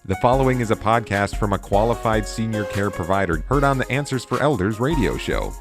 The following is a podcast from a qualified senior care provider heard on the Answers for Elders radio show.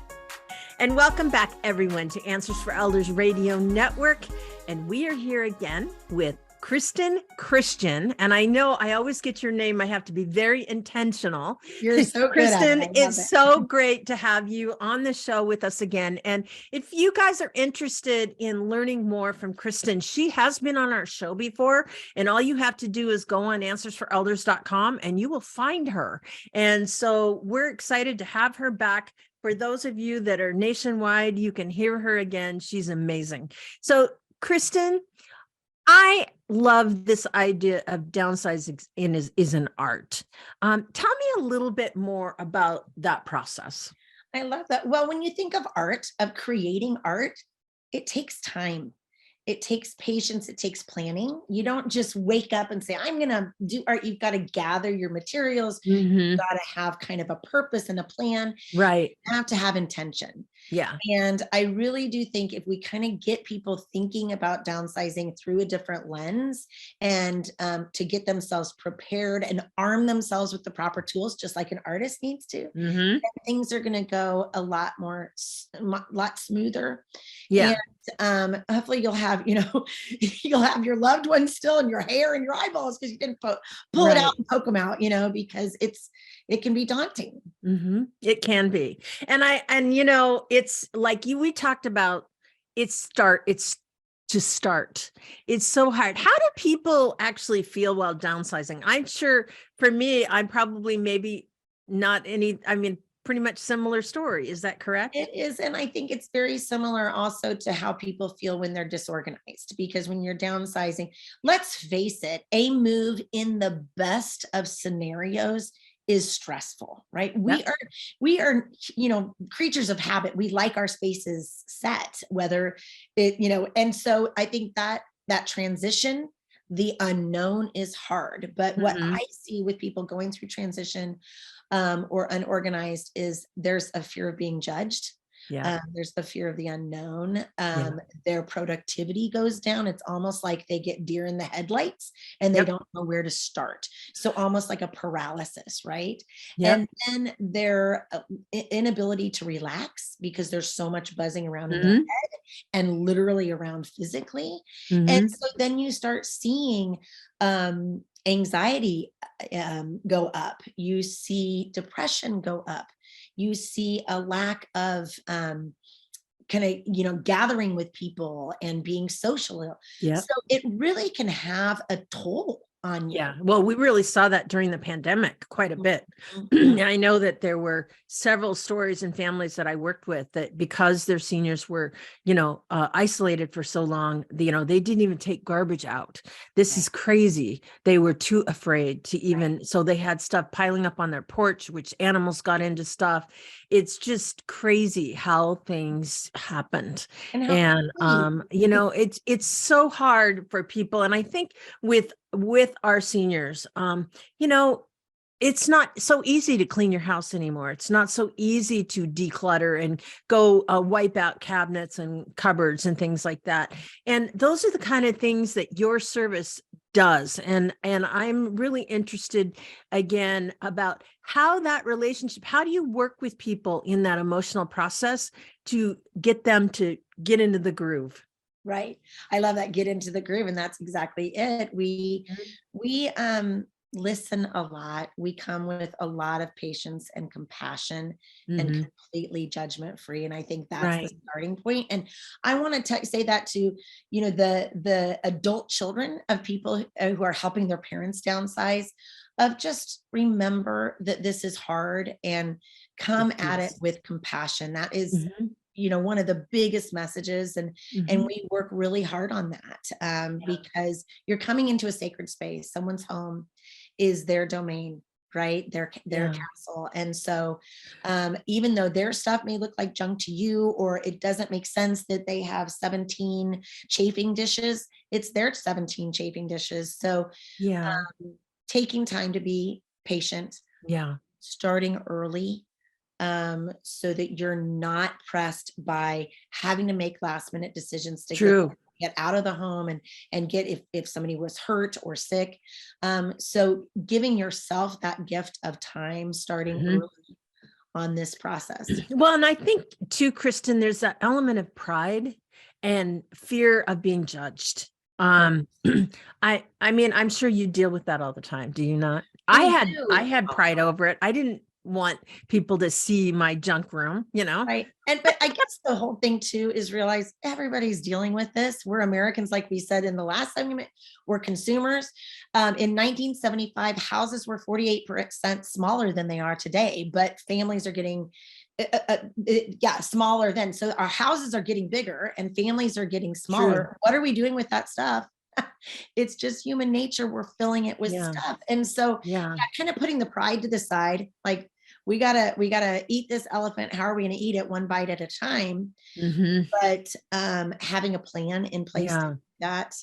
And welcome back, everyone, to Answers for Elders Radio Network. And we are here again with Kristen Christian. And I know I always get your name. I have to be very intentional. You're so good Kristen, at it. it's so great to have you on the show with us again. And if you guys are interested in learning more from Kristen, she has been on our show before. And all you have to do is go on answersforelders.com and you will find her. And so we're excited to have her back. For those of you that are nationwide, you can hear her again. She's amazing. So, Kristen, I love this idea of downsizing is an art. Tell me a little bit more about that process. I love that. Well, when you think of art, of creating art, it takes time. It takes patience. It takes planning. You don't just wake up and say, I'm going to do art. You've got to gather your materials. You've got to have kind of a purpose and a plan. Right. You have to have intention. Yeah. And I really do think if we kind of get people thinking about downsizing through a different lens and to get themselves prepared and arm themselves with the proper tools, just like an artist needs to, then things are going to go a lot smoother. Yeah. And hopefully you'll have your loved ones still in your hair and your eyeballs because you didn't pull it out and poke them out, because it can be daunting. It can be. And it's like we talked about, it's to start. It's so hard. How do people actually feel while downsizing? I'm sure for me, I'm probably maybe not pretty much similar story. Is that correct? It is. And I think it's very similar also to how people feel when they're disorganized, because when you're downsizing, let's face it, a move in the best of scenarios is stressful, right? We are, creatures of habit. We like our spaces set, whether it, and so I think that transition, the unknown is hard. But what I see with people going through transition or unorganized is there's a fear of being judged. Yeah. There's the fear of the unknown. Their productivity goes down. It's almost like they get deer in the headlights and they don't know where to start. So almost like a paralysis, right? And then their inability to relax because there's so much buzzing around in their head and literally around physically. And so then you start seeing anxiety go up. You see depression go up. You see a lack of gathering with people and being social. Yeah. So it really can have a toll on you. Yeah. Well, we really saw that during the pandemic quite a bit. I know that there were several stories and families that I worked with that because their seniors were, isolated for so long, they didn't even take garbage out. This is crazy. They were too afraid to even, so they had stuff piling up on their porch, which animals got into stuff. It's just crazy how things happened. And it's so hard for people. And I think with our seniors, it's not so easy to clean your house anymore. It's not so easy to declutter and go wipe out cabinets and cupboards and things like that. And those are the kind of things that your service does. And I'm really interested again about how that relationship, how do you work with people in that emotional process to get them to get into the groove? Right. I love that, get into the groove. And that's exactly it. We listen a lot. We come with a lot of patience and compassion and completely judgment free. And I think that's the starting point. And I want to say that to, the adult children of people who are helping their parents downsize, of just remember that this is hard and come at it with compassion. That is one of the biggest messages. And we work really hard on that because you're coming into a sacred space. Someone's home is their domain, right? Their castle. And so even though their stuff may look like junk to you, or it doesn't make sense that they have 17 chafing dishes, it's their 17 chafing dishes. So taking time to be patient, starting early, so that you're not pressed by having to make last minute decisions to get get out of the home and get if somebody was hurt or sick. So giving yourself that gift of time starting early on this process. Well, and I think too, Kristen, there's that element of pride and fear of being judged. I mean, I'm sure you deal with that all the time. Do you not? I had pride over it. I didn't want people to see my junk room, Right. But I guess the whole thing too is realize everybody's dealing with this. We're Americans, like we said in the last segment, we're consumers. In 1975, houses were 48% smaller than they are today, but families are getting smaller then. So our houses are getting bigger and families are getting smaller. True. What are we doing with that stuff? It's just human nature. We're filling it with stuff. And so kind of putting the pride to the side, like we gotta eat this elephant. How are we going to eat it one bite at a time? But having a plan in place to do that.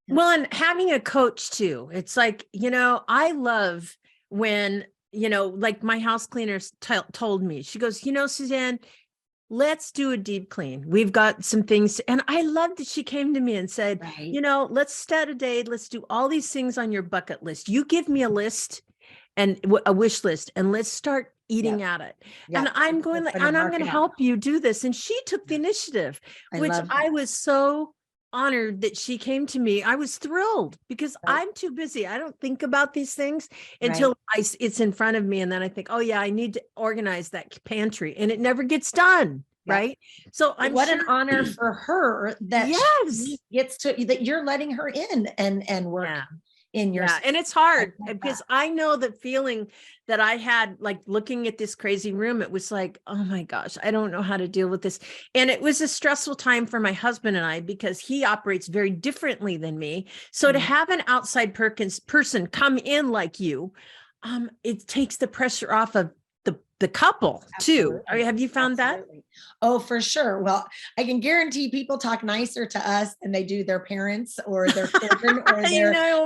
Well, and having a coach too. It's like, I love when, like my house cleaner told me, she goes, Suzanne, let's do a deep clean. We've got some things. And I love that she came to me and said, let's start a day. Let's do all these things on your bucket list. You give me a list and a wish list, and let's start eating at it. And I'm going, and I'm going to help you do this. And she took the initiative, which I was so honored that she came to me. I was thrilled because I'm too busy. I don't think about these things until it's in front of me. And then I think, oh yeah, I need to organize that pantry, and it never gets done. Right. So what an honor for her that she gets to, that you're letting her in and work in your, and it's hard because I know the feeling that I had, like looking at this crazy room, it was like, oh my gosh, I don't know how to deal with this. And it was a stressful time for my husband and I, because he operates very differently than me. So to have an outside person come in like you, it takes the pressure off of the couple too. Have you found that? Oh, for sure. Well, I can guarantee people talk nicer to us than they do their parents or their children or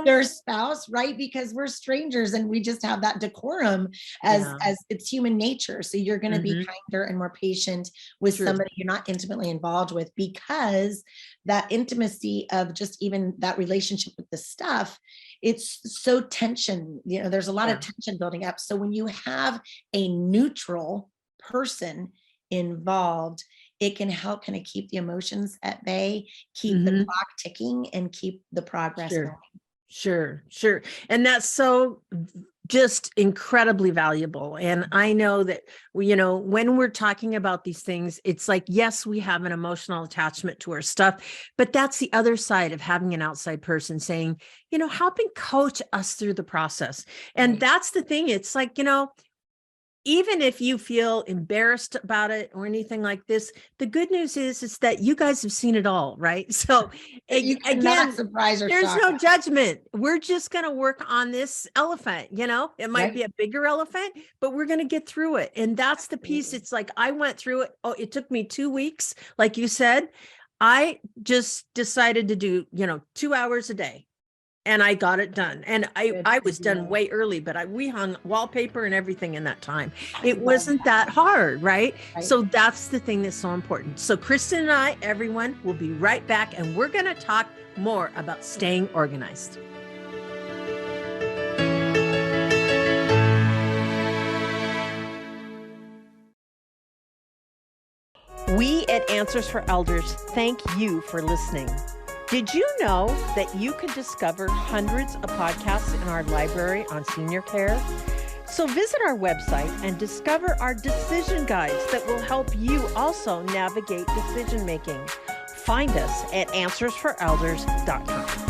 their spouse, right? Because we're strangers and we just have that decorum as it's human nature. So you're going to be kinder and more patient with somebody you're not intimately involved with, because that intimacy of just even that relationship with the stuff, it's so tension, there's a lot of tension building up. So when you have a neutral person involved, it can help kind of keep the emotions at bay, keep the clock ticking, and keep the progress going. Sure. And that's so just incredibly valuable. And I know that, when we're talking about these things, it's like, yes, we have an emotional attachment to our stuff, but that's the other side of having an outside person saying, helping coach us through the process. And that's the thing. It's like, even if you feel embarrassed about it or anything like this, the good news is that you guys have seen it all, right? So again, surprise or there's no judgment. We're just going to work on this elephant. It might be a bigger elephant, but we're going to get through it. And that's the piece. It's like, I went through it. Oh, it took me 2 weeks. Like you said, I just decided to do, 2 hours a day. And I got it done. And I was done way early, but we hung wallpaper and everything in that time. It wasn't that hard, right? So that's the thing that's so important. So Kristen and I, everyone, will be right back, and we're going to talk more about staying organized. We at Answers for Elders thank you for listening. Did you know that you can discover hundreds of podcasts in our library on senior care? So visit our website and discover our decision guides that will help you also navigate decision making. Find us at answersforelders.com.